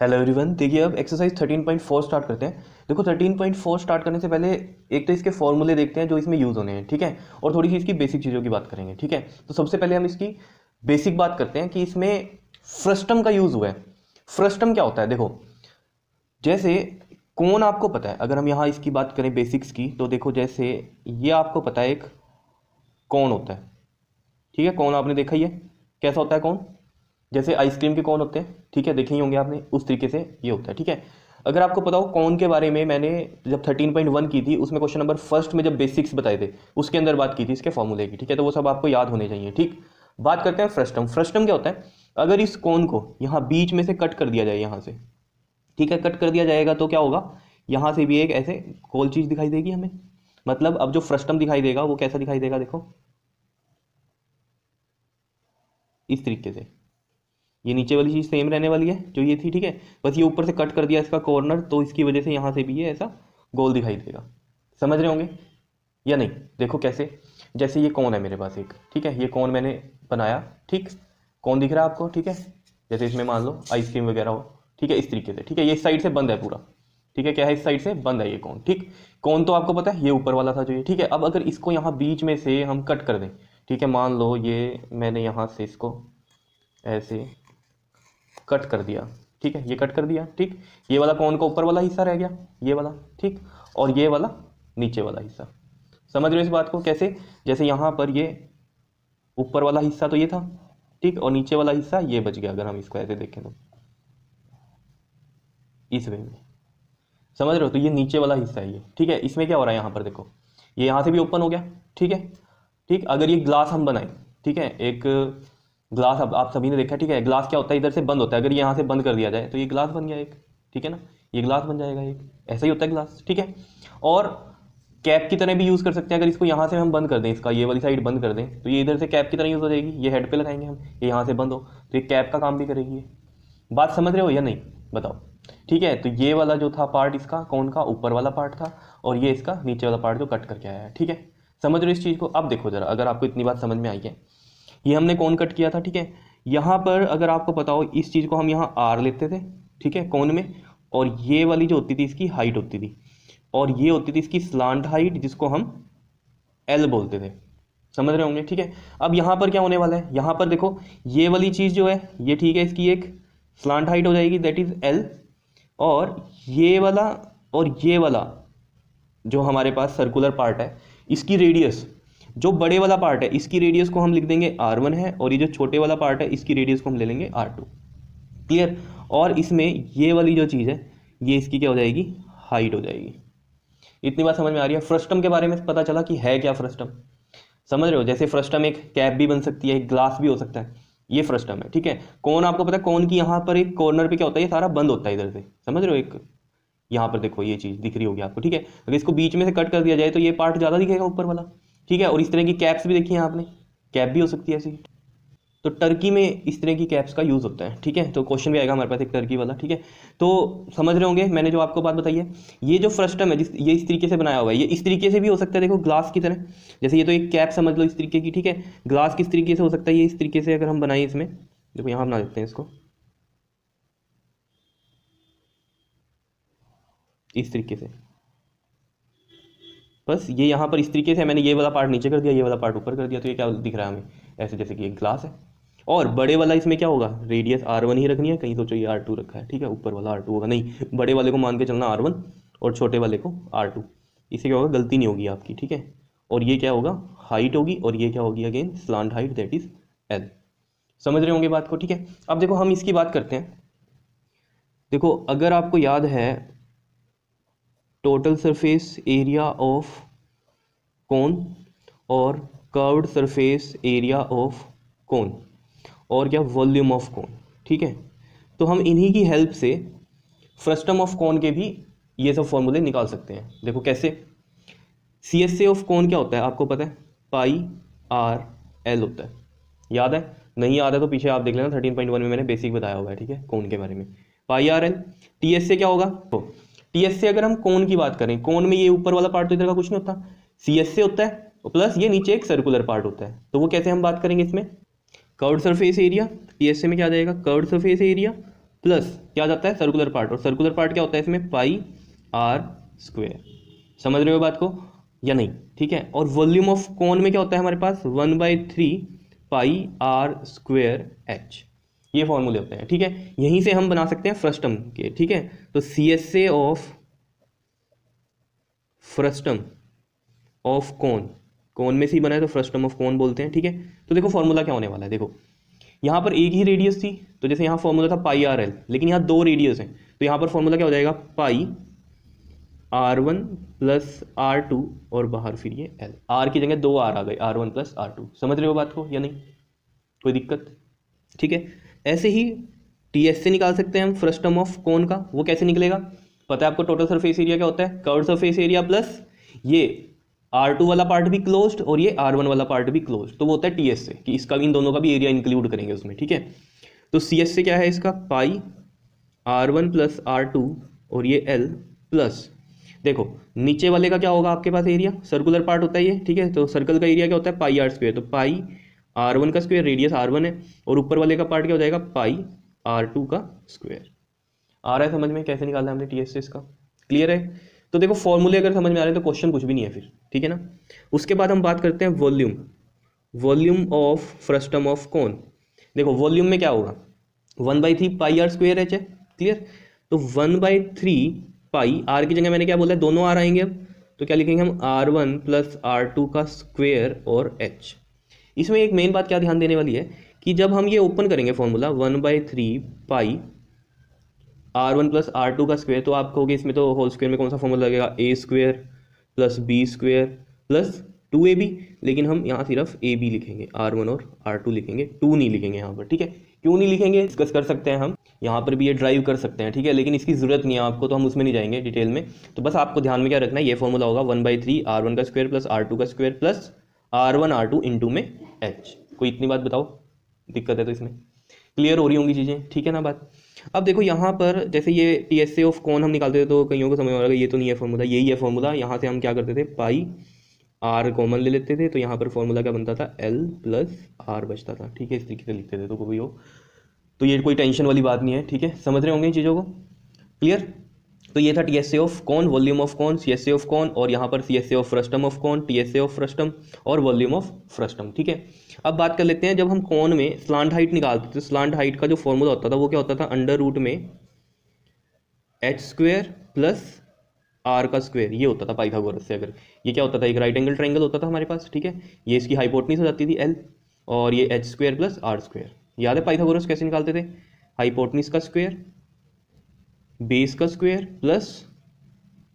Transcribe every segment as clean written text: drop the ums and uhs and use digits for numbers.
Hello everyone, देखिए अब exercise 13.4 start करते हैं। देखो 13.4 स्टार्ट करने से पहले एक तो इसके फॉर्मूले देखते हैं जो इसमें यूज़ होने हैं, ठीक है। और थोड़ी सी इसकी बेसिक चीज़ों की बात करेंगे, ठीक है। तो सबसे पहले हम इसकी बेसिक बात करते हैं कि इसमें फ्रस्टम का यूज़ हुआ है। फ्रस्टम क्या होता है? देखो जैसे कौन आपको पता है, अगर हम यहाँ इसकी बात करें बेसिक्स की, तो देखो जैसे ये आपको पता है एक कौन होता है, ठीक है। कौन आपने देखा ही है, कैसा होता है कौन? जैसे आइसक्रीम के कौन होते हैं, ठीक है, देखे ही होंगे आपने, उस तरीके से ये होता है, ठीक है। अगर आपको पता हो कौन के बारे में, मैंने जब 13.1 की थी उसमें क्वेश्चन नंबर फर्स्ट में जब बेसिक्स बताए थे उसके अंदर बात की थी इसके फॉर्मूले की, ठीक है। तो वो सब आपको याद होने चाहिए, ठीक। बात करते हैं फ्रस्टम। फ्रस्टम क्या होता है? अगर इस कौन को यहाँ बीच में से कट कर दिया जाए, यहाँ से, ठीक है, कट कर दिया जाएगा तो क्या होगा, यहाँ से भी एक ऐसे गोल चीज दिखाई देगी हमें। मतलब अब जो फ्रस्टम दिखाई देगा वो कैसा दिखाई देगा, देखो इस तरीके से। ये नीचे वाली चीज़ सेम रहने वाली है जो ये थी, ठीक है। बस ये ऊपर से कट कर दिया इसका कॉर्नर, तो इसकी वजह से यहाँ से भी ये ऐसा गोल दिखाई देगा। समझ रहे होंगे या नहीं? देखो कैसे, जैसे ये कौन है मेरे पास एक, ठीक है, ये कौन मैंने बनाया, ठीक। कौन दिख रहा है आपको, ठीक है। जैसे इसमें मान लो आइसक्रीम वगैरह हो, ठीक है, इस तरीके से, ठीक है। ये इस साइड से बंद है पूरा, ठीक है। क्या है? इस साइड से बंद है ये कौन, ठीक। कौन तो आपको पता है ये ऊपर वाला था जो ये, ठीक है। अब अगर इसको यहाँ बीच में से हम कट कर दें, ठीक है, मान लो ये मैंने यहाँ से इसको ऐसे कट कर दिया, ठीक है, ये कट कर दिया, ठीक। ये वाला कौन का ऊपर वाला हिस्सा रह गया, ये वाला, ठीक। और ये वाला नीचे वाला हिस्सा। समझ रहे हो इस बात को कैसे? जैसे यहाँ पर ये ऊपर वाला हिस्सा तो ये था, ठीक, और नीचे वाला हिस्सा ये बच गया। अगर हम इसको ऐसे देखें तो इस वे में, समझ रहे हो? तो ये नीचे वाला हिस्सा है ये, ठीक है। इसमें क्या हो रहा है, यहाँ पर देखो, ये यहाँ से भी ओपन हो गया, ठीक है, ठीक। अगर ये ग्लास हम बनाए, ठीक है, एक ग्लास, अब आप सभी ने देखा, ठीक है, ग्लास क्या होता है, इधर से बंद होता है। अगर ये यहाँ से बंद कर दिया जाए तो ये ग्लास बन गया एक, ठीक है ना, ये ग्लास बन जाएगा एक, ऐसा ही होता है ग्लास, ठीक है। और कैप की तरह भी यूज़ कर सकते हैं। अगर इसको यहाँ से हम बंद कर दें, इसका ये वाली साइड बंद कर दें, तो ये इधर से कैप की तरह यूज़ हो जाएगी। ये हेड पे लगाएंगे हम, ये यहाँ से बंद हो तो ये कैप का काम भी करेगी ये। बात समझ रहे हो या नहीं, बताओ? ठीक है, तो ये वाला जो था पार्ट इसका कौन का ऊपर वाला पार्ट था, और ये इसका नीचे वाला पार्ट जो कट करके आया है, ठीक है। समझ रहे हो इस चीज़ को? अब देखो जरा, अगर आपको इतनी बात समझ में आई है, ये हमने कौन कट किया था, ठीक है। यहाँ पर अगर आपको पता हो, इस चीज़ को हम यहाँ आर लेते थे, ठीक है, कौन में, और ये वाली जो होती थी इसकी हाइट होती थी, और ये होती थी इसकी स्लांट हाइट, जिसको हम एल बोलते थे। समझ रहे होंगे, ठीक है। अब यहाँ पर क्या होने वाला है, यहाँ पर देखो ये वाली चीज़ जो है ये, ठीक है, इसकी एक स्लांट हाइट हो जाएगी, दैट इज एल। और ये वाला और ये वाला जो हमारे पास सर्कुलर पार्ट है, इसकी रेडियस, जो बड़े वाला पार्ट है इसकी रेडियस को हम लिख देंगे R1 है, और ये जो छोटे वाला पार्ट है इसकी रेडियस को हम ले लेंगे R2। क्लियर? और इसमें ये वाली जो चीज़ है ये इसकी क्या हो जाएगी, हाइट हो जाएगी। इतनी बात समझ में आ रही है? फ्रस्टम के बारे में पता चला कि है क्या फ्रस्टम। समझ रहे हो? जैसे फ्रस्टम एक कैप भी बन सकती है, एक ग्लास भी हो सकता है, ये फ्रस्टम है, ठीक है। कौन आपको पता है, कौन की यहाँ पर एक कॉर्नर पे क्या होता है, ये सारा बंद होता है इधर से। समझ रहे हो? एक यहाँ पर देखो ये चीज़ दिख रही होगी आपको, ठीक है। अगर इसको बीच में से कट कर दिया जाए तो ये पार्ट ज़्यादा दिखेगा ऊपर वाला, ठीक है। और इस तरह की कैप्स भी देखी है आपने, कैप भी हो सकती है ऐसी। तो टर्की में इस तरह की कैप्स का यूज़ होता है, ठीक है। तो क्वेश्चन भी आएगा हमारे पास एक टर्की वाला, ठीक है। तो समझ रहे होंगे मैंने जो आपको बात बताई है, ये जो फ्रस्टम है ये इस तरीके से बनाया हुआ है, ये इस तरीके से भी हो सकता है, देखो ग्लास की तरह। जैसे ये तो एक कैप समझ लो इस तरीके की, ठीक है। ग्लास किस तरीके से हो सकता है, ये इस तरीके से अगर हम बनाए इसमें, देखो यहाँ बना देते हैं इसको इस तरीके से। बस ये यहाँ पर इस तरीके से मैंने ये वाला पार्ट नीचे कर दिया, ये वाला पार्ट ऊपर कर दिया, तो ये क्या दिख रहा है हमें, ऐसे जैसे कि एक ग्लास है। और बड़े वाला इसमें क्या होगा, रेडियस R1 ही रखनी है, कहीं सोचो ये R2 रखा है, ठीक है, ऊपर वाला R2 होगा, नहीं, बड़े वाले को मान के चलना R1 और छोटे वाले को R2। इससे क्या होगा, गलती नहीं होगी आपकी, ठीक है। और ये क्या होगा, हाइट होगी, और ये क्या होगी again, slant height, that is L। समझ रहे होंगे बात को, ठीक है। अब देखो हम इसकी बात करते हैं। देखो अगर आपको याद है, total surface area of cone और curved surface area of cone और क्या, वॉल्यूम ऑफ कोन, ठीक है। तो हम इन्हीं की हेल्प से फ्रस्टम ऑफ कोन के भी ये सब फॉर्मूले निकाल सकते हैं। देखो कैसे, CSA ऑफ कोन क्या होता है आपको पता है, πr/l होता है। याद है? नहीं याद है तो पीछे आप देख लेना, 13.1 में मैंने बेसिक बताया हुआ है, ठीक है, कोन के बारे में। πr/l। TSA क्या होगा, तो TSA अगर हम कोन की बात करें, कोन में ये ऊपर वाला पार्ट तो इधर का कुछ नहीं होता, CSA होता है, प्लस ये नीचे एक सर्कुलर पार्ट होता है। तो वो कैसे हम बात करेंगे इसमें, कर्व्ड सरफेस एरिया, TSA में क्या आ जाएगा, कर्व्ड सरफेस एरिया प्लस क्या आ जाता है सर्कुलर पार्ट, और सर्कुलर पार्ट क्या होता है इसमें पाई आर स्क्वायर। समझ रहे हो बात को या नहीं? ठीक है। और वॉल्यूम ऑफ कोन में क्या होता है हमारे पास 1/3 पाई आर स्क्वायर एच, ये फॉर्मूले होते हैं। ठीक है, यहीं से हम बना सकते हैं फ्रस्टम के। ठीक है, तो CSA of frustum of cone, cone में से ही बना है तो फ्रस्टम ऑफ कोन बोलते हैं। ठीक है, तो देखो फॉर्मूला क्या होने वाला है। देखो यहाँ पर एक ही रेडियस थी, तो जैसे यहाँ फॉर्मूला था पाई आर एल, लेकिन यहाँ दो रेडियस हैं, तो यहाँ पर फॉर्मूला क्या हो जाएगा पाई R1 प्लस R2 और बाहर फिर ये L, R की जगह 2 R आ गए, R1 प्लस R2। समझ रहे हो बात को या नहीं? कोई दिक्कत? ठीक है, ऐसे ही TS से निकाल सकते हैं हम फ्रस्टम ऑफ कोन का। वो कैसे निकलेगा? पता है आपको टोटल सरफेस एरिया क्या होता है, कर्व सरफेस एरिया प्लस ये R2 वाला पार्ट भी क्लोज्ड और ये R1 वाला पार्ट भी क्लोज्ड, तो वो होता है TS से, कि इसका भी इन दोनों का भी एरिया इंक्लूड करेंगे उसमें। ठीक है, तो CS से क्या है इसका पाई R1 प्लस R2 और ये L प्लस, देखो नीचे वाले का क्या होगा आपके पास एरिया, सर्कुलर पार्ट होता है ये। ठीक है, तो सर्कल का एरिया क्या होता है पाई आर स्क्वायर, तो पाई R1 का स्क्वायर, रेडियस R1 है, और ऊपर वाले का पार्ट क्या हो जाएगा पाई R2 का स्क्वायर। आ रहा है समझ में कैसे निकालना है हमने TS से इसका? क्लियर है? तो देखो फॉर्मूले अगर समझ में आ रहे हैं तो क्वेश्चन कुछ भी नहीं है फिर। ठीक है ना? उसके बाद हम बात करते हैं volume, volume of frustum of कोन। देखो वॉल्यूम में क्या होगा 1/3 पाई आर स्क्वायर एच है। क्लियर? तो 1/3 पाई, आर की जगह मैंने क्या बोला है, दोनों आर आएंगे अब, तो क्या लिखेंगे हम R1 प्लस R2 का स्क्वायर और H। इसमें एक मेन बात क्या ध्यान देने वाली है कि जब हम ये ओपन करेंगे फॉर्मूला 1/3 पाई R1 प्लस R2 का स्क्वायर, तो आप कहोगे इसमें तो होल स्क्वायर में कौन सा फॉर्मूला लगेगा, A square plus B square plus 2AB, लेकिन हम यहाँ सिर्फ AB लिखेंगे, R1 और R2 लिखेंगे, 2 नहीं लिखेंगे यहाँ पर। ठीक है, क्यों नहीं लिखेंगे डिस्कस कर सकते हैं हम, यहाँ पर भी ये ड्राइव कर सकते हैं। ठीक है, लेकिन इसकी जरूरत नहीं है आपको, तो हम उसमें नहीं जाएंगे डिटेल में। तो बस आपको ध्यान में क्या रखना है, ये फॉर्मूला होगा 1/3 R1 का स्क्वायर प्लस R2 का square plus R1 R2 into में H। कोई इतनी बात बताओ दिक्कत है तो इसमें क्लियर हो रही होंगी चीज़ें? ठीक है ना बात? अब देखो यहाँ पर जैसे ये TSA ऑफ कौन हम निकालते थे, तो कईयों को समझ में आ रहा है ये तो नहीं है फॉर्मूला, यही है फॉर्मूला। यहाँ से हम क्या करते थे पाई आर कॉमन ले लेते थे, तो यहाँ पर फॉर्मूला क्या बनता था L प्लस आर बचता था। ठीक है, इस तरीके से लिखते थे, तो कोई हो तो ये कोई टेंशन वाली बात नहीं है। ठीक है, समझ रहे होंगे इन चीज़ों को? क्लियर? तो ये था TSA ऑफ कौन, वॉल्यूम ऑफ कौन, CSA ऑफ कौन, और यहाँ पर CSA ऑफ फ्रस्टम ऑफ कौन, TSA ऑफ फ्रस्टम और वॉल्यूम ऑफ फ्रस्टम। ठीक है, अब बात कर लेते हैं जब हम कौन में स्लांट हाइट निकालते थे, तो स्लांट हाइट का जो फॉर्मूला होता था वो क्या होता था, अंडर रूट में H स्क्वायर प्लस R का स्क्वायर, ये होता था पाइथागोरस से। अगर ये क्या होता था, एक राइट एंगल ट्रायंगल होता था हमारे पास। ठीक है, ये इसकी हाइपोटेन्यूज हो जाती थी L, और ये H square plus R square. याद है पाइथागोरस कैसे निकालते थे, हाइपोटेन्यूज का स्क्वायर, बेस का स्क्वायर प्लस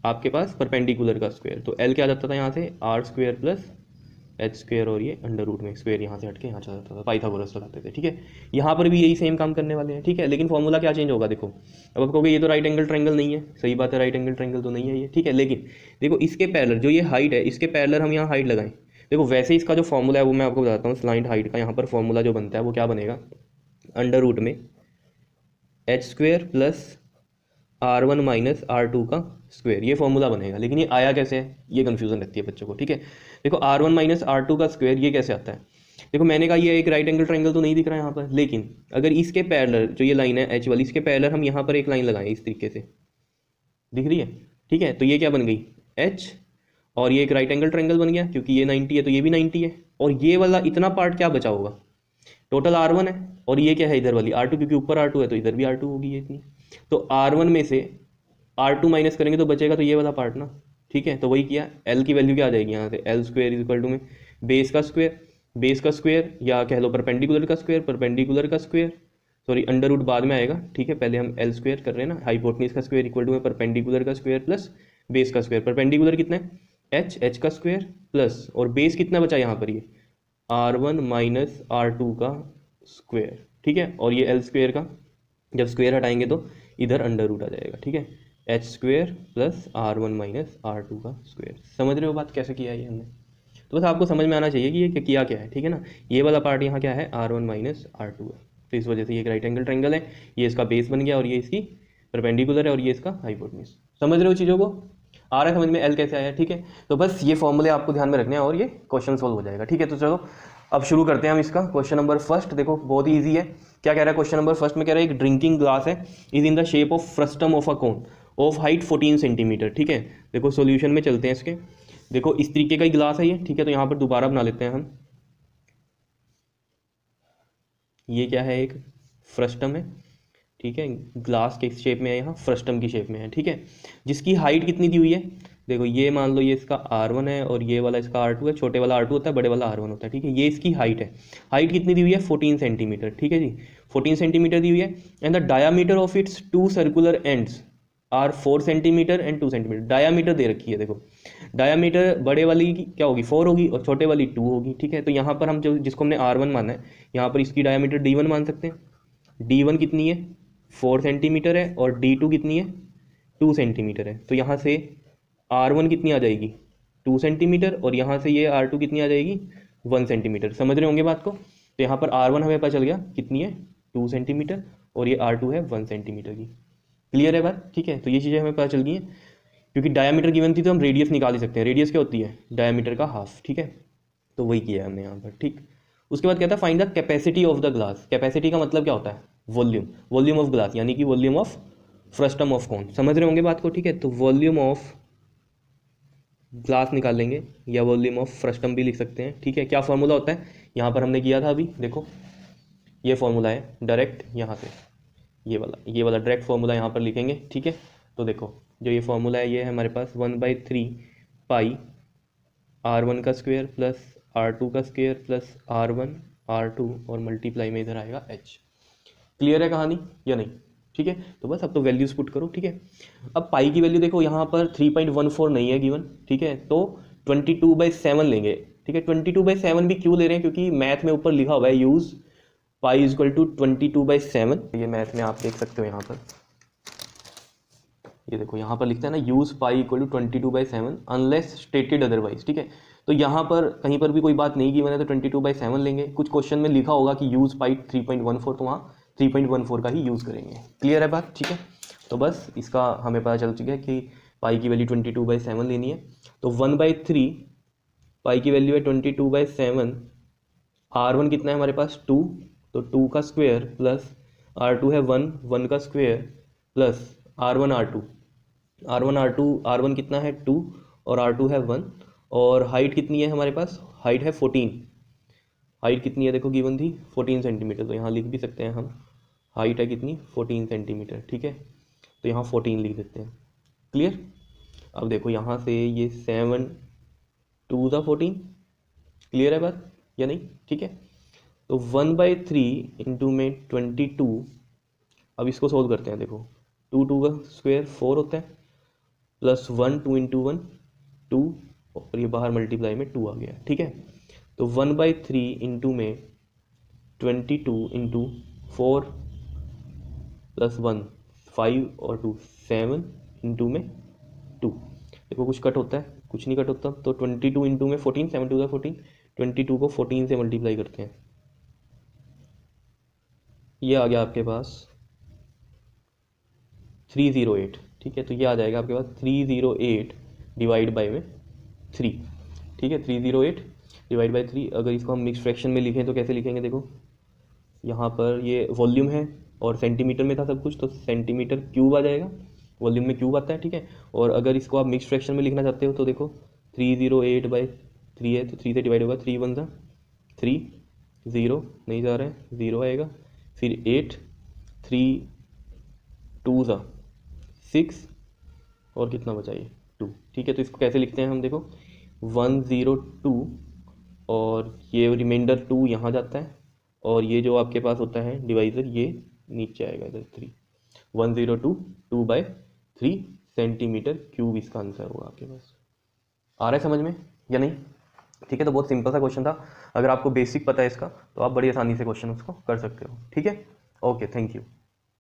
आपके पास परपेंडिकुलर का स्क्वायर, तो L क्या आ जाता था यहाँ से R square plus H square, और ये अंडर रूट में स्क्वायर यहाँ से हटके यहाँ चला जाता था, पाइथागोरस लगाते थे। ठीक है, यहाँ पर भी यही सेम काम करने वाले हैं। ठीक है, लेकिन फॉर्मूला क्या चेंज होगा, देखो अब आप कहोगे ये तो राइट एंगल ट्रायंगल नहीं है, सही बात है, राइट एंगल ट्रायंगल तो नहीं है ये। ठीक है, लेकिन देखो इसके पैरेलल जो ये हाइट है, इसके पैरेलल हम यहाँ हाइट लगाएं, देखो वैसे इसका जो फॉर्मूला है वो मैं आपको बताता हूँ। स्लाइंट हाइट का यहाँ पर फॉर्मूला जो बनता है वो क्या बनेगा, अंडर रूट में H square plus R1 minus R2 का स्क्वायर, ये फॉर्मूला बनेगा। लेकिन ये आया कैसे है, ये कन्फ्यूजन रहती है बच्चों को। ठीक है, देखो R1 माइनस R2 का स्क्वायर ये कैसे आता है, देखो मैंने कहा ये एक राइट एंगल ट्रायंगल तो नहीं दिख रहा है यहाँ पर, लेकिन अगर इसके पैरेलल जो ये लाइन है H वाली, इसके पैरेलल हम यहाँ पर एक लाइन लगाएं इस तरीके से, दिख रही है? ठीक है, तो ये क्या बन गई H, और ये एक राइट एंगल ट्रायंगल बन गया, क्योंकि ये 90 है तो ये भी 90 है, और ये वाला इतना पार्ट क्या बचा होगा, टोटल R1 है, और ये क्या है इधर वाली R2, क्योंकि ऊपर R2 है तो इधर भी R2 होगी ये इतनी, तो R1 में से R2 माइनस करेंगे तो बचेगा तो ये वाला पार्ट ना। ठीक है, तो वही किया, L की वैल्यू क्या आ जाएगी यहाँ से, L square is equal to में बेस का स्क्वायर, बेस का स्क्वायर या कह लो परपेंडिकुलर का स्क्वायर, परपेंडिकुलर का स्क्वायर, सॉरी अंडर रूट बाद में आएगा। ठीक है, पहले हम L स्क्वायर कर रहे हैं ना, हाइपोटेन्यूज का स्क्वायर इक्वल टू में परपेंडिकुलर का स्क्वायर प्लस बेस का स्क्वायर। परपेंडिकुलर कितना है H का स्क्वायर प्लस, और बेस कितना बचा यहाँ पर, ये R1 माइनस R2 का स्क्वायर। ठीक है, और ये L स्क्वायर का जब स्क्वायर हटाएंगे तो इधर अंडर रूट आ जाएगा। ठीक है, H square plus R1 minus R2 का स्क्वायर। समझ रहे हो बात कैसे किया है ये हमने? तो बस आपको समझ में आना चाहिए कि ये किया क्या है। ठीक है ना, ये वाला पार्ट यहाँ क्या है, R1 माइनस R2 है, तो इस वजह से ये एक राइट एंगल ट्रायंगल है, ये इसका बेस बन गया और ये इसकी परपेंडिकुलर है और ये इसका हाइपोटेन्यूज। समझ रहे हो चीज़ों को? आ रहा है समझ में L कैसे आया? ठीक है, तो बस ये फॉर्मूले आपको ध्यान में रखने हैं और ये क्वेश्चन सोल्व हो जाएगा। ठीक है, तो चलो अब शुरू करते हैं हम इसका क्वेश्चन नंबर फर्स्ट। देखो बहुत ही ईजी है। क्या कह रहा है क्वेश्चन नंबर फर्स्ट में? कह रहा है एक ड्रिंकिंग ग्लास है, is in the shape of frustum of a cone of height 14 centimetre. ठीक है, देखो सॉल्यूशन में चलते हैं इसके। देखो इस तरीके का ही ग्लास है ये। ठीक है, तो यहाँ पर दोबारा बना लेते हैं हम। ये क्या है? एक फ्रस्टम है। ठीक है, ग्लास के शेप में है, यहाँ फ्रस्टम की शेप में है। ठीक है, जिसकी हाइट कितनी दी हुई है? देखो ये मान लो ये इसका R1 है और ये वाला इसका R2 है। छोटे वाला R2 होता है, बड़े वाला R1 होता है। ठीक है, ये इसकी हाइट है। हाइट कितनी दी हुई है? 14 सेंटीमीटर। ठीक है जी, 14 सेंटीमीटर दी हुई है। And the diameter of its two circular ends are 4 centimetre and 2 centimetre. Diameter दे रखी है। देखो डायामीटर बड़े वाली की क्या होगी? 4 होगी और छोटे वाली 2 होगी। ठीक है, तो यहाँ पर हम जो जिसको हमने R1 माना है, यहाँ पर इसकी डायामीटर D1 मान सकते हैं। D1 कितनी है? 4 सेंटीमीटर है और D2 कितनी है? 2 सेंटीमीटर है। तो यहाँ से R1 कितनी आ जाएगी? 2 सेंटीमीटर और यहाँ से ये R2 कितनी आ जाएगी? 1 सेंटीमीटर। समझ रहे होंगे बात को? तो यहाँ पर R1 हमें पता चल गया कितनी है? 2 सेंटीमीटर और ये R2 है 1 सेंटीमीटर की। क्लियर है बात? ठीक है, तो ये चीज़ें हमें पता चल गई हैं। क्योंकि डायामीटर गिवन थी तो हम रेडियस निकाल ही सकते हैं। रेडियस क्या होती है? डायामीटर का हाफ। ठीक है, तो वही किया है हमने यहाँ पर। ठीक, उसके बाद कहता है find the capacity of the glass. Capacity का मतलब क्या होता है? वॉल्यूम। वॉल्यूम ऑफ ग्लास यानी कि वॉल्यूम ऑफ फ्रस्टम ऑफ कोन। समझ रहे होंगे बात को? ठीक है, तो वॉल्यूम ऑफ ग्लास निकाल लेंगे या वॉल्यूम ऑफ फ्रस्टम भी लिख सकते हैं। ठीक है, क्या फॉर्मूला होता है? यहाँ पर हमने किया था अभी। देखो ये फॉर्मूला है डायरेक्ट यहाँ से, ये वाला डायरेक्ट फॉर्मूला यहाँ पर लिखेंगे। ठीक है, तो देखो जो ये फॉर्मूला है ये है हमारे पास 1/3 पाई R1 का स्क्वायर प्लस R2 का स्क्वायर प्लस R1 R2 और मल्टीप्लाई में इधर आएगा H। क्लियर है कहानी या नहीं? ठीक है, तो बस अब तो वैल्यूज पुट करो। ठीक है, अब पाई की वैल्यू देखो यहाँ पर 3.14 नहीं है गिवन। ठीक है, तो 22/7 लेंगे। ठीक है, 22/7 भी क्यों ले रहे हैं? क्योंकि मैथ में ऊपर लिखा हुआ है use pi is equal to 22/7। ये मैथ में आप देख सकते हो यहाँ पर, ये देखो यहाँ पर लिखता है ना use pi equal to 22/7 unless stated otherwise. ठीक है, तो यहाँ पर कहीं पर भी कोई बात नहीं की मैंने, तो 22/7 लेंगे। कुछ क्वेश्चन में लिखा होगा कि यूज पाई 3.14, तो वहाँ 3.14 का ही यूज़ करेंगे। क्लियर है बात? ठीक है, तो बस इसका हमें पता चल चुका है कि पाई की वैल्यू 22/7 लेनी है। तो 1/3 पाई की वैल्यू है 22/7। R1 कितना है हमारे पास? 2, तो 2 का स्क्वायर प्लस R2 है 1 का स्क्वायर प्लस R1 कितना है? 2 और R2 है 1। और हाइट कितनी है हमारे पास? हाइट है 14। हाइट कितनी है देखो गिवन थी 14 सेंटीमीटर, तो यहाँ लिख भी सकते हैं हम। हाइट है कितनी? 14 सेंटीमीटर। ठीक है, तो यहाँ 14 लिख देते हैं। क्लियर? अब देखो यहाँ से ये 7 2 ज़ा 14। क्लियर है बात या नहीं? ठीक है, तो 1/3 इंटू में 22। अब इसको सोल्व करते हैं। देखो 2 का स्क्वायर 4 होता है प्लस 1 2 इंटू 1 2 और ये बाहर मल्टीप्लाई में 2 आ गया। ठीक है, तो 1/3 इंटू में 22 इंटू 4 प्लस 1 5 और 2 7 इंटू में 2। देखो कुछ कट होता है? कुछ नहीं कट होता। तो 22 इंटू में 14, 7 2 14, 22 को 14 से मल्टीप्लाई करते हैं। ये आ गया आपके पास 308। ठीक है, तो ये आ जाएगा आपके पास 308 डिवाइड बाई में 3। ठीक है, 308 डिवाइड बाई 3। अगर इसको हम मिक्स फ्रैक्शन में लिखें तो कैसे लिखेंगे? देखो यहाँ पर ये वॉल्यूम है और सेंटीमीटर में था सब कुछ, तो सेंटीमीटर क्यूब आ जाएगा। वॉल्यूम में क्यूब आता है। ठीक है, और अगर इसको आप मिक्स फ्रैक्शन में लिखना चाहते हो तो देखो 308/3 है, तो 3 से डिवाइड होगा। 3 1 ज़ा 3, 0 नहीं जा रहा है, 0 आएगा। फिर 8, 3 2 ज़ा 6 और कितना बचा ये 2। ठीक है, तो इसको कैसे लिखते हैं हम? देखो 102 और ये रिमाइंडर 2 यहाँ जाता है और ये जो आपके पास होता है डिवाइज़र ये नीचे आएगा इधर 3। 102 2/3 सेंटीमीटर क्यूब इसका आंसर होगा आपके पास। आ रहा है समझ में या नहीं? ठीक है, तो बहुत सिंपल सा क्वेश्चन था। अगर आपको बेसिक पता है इसका तो आप बड़ी आसानी से क्वेश्चन उसको कर सकते हो। ठीक है, ओके, थैंक यू।